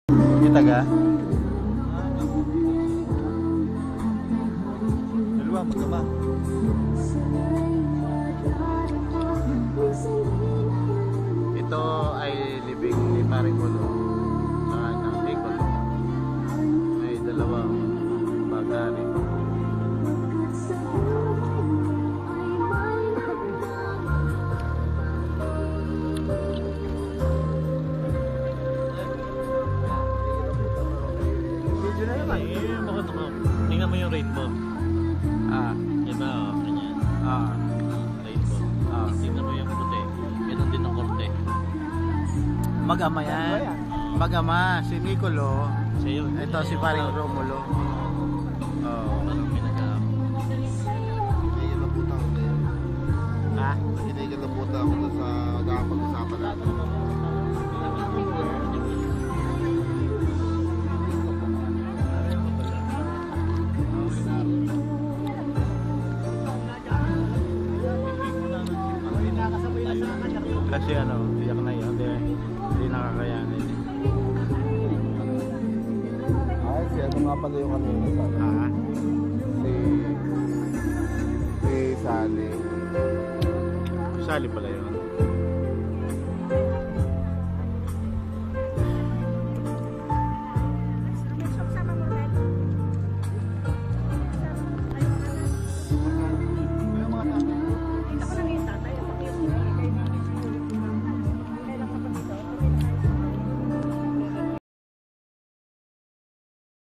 Kita ga? Dalawa, magkaba. Ito ay libing ni Paring Ulo. Ng Bicol. May dalawang bagari. Tingnan mo yung rainbow. Diba o? Ganyan. Rainbow. Tingnan mo yung puti. Ganun din ang korte. Mag-ama yan. Mag-ama. Si Nicolo. Siya yun. Ito si Paring Romulo. Parang pinag-aam. Nakikilabutan ako ngayon. Ha? Nakikilabutan ako doon sa pag-usapan natin. Kasi iyak na yun. Hindi nakakayanin. Ay, si ano nga pala yung kanina sa si Sally. Sali pala yun.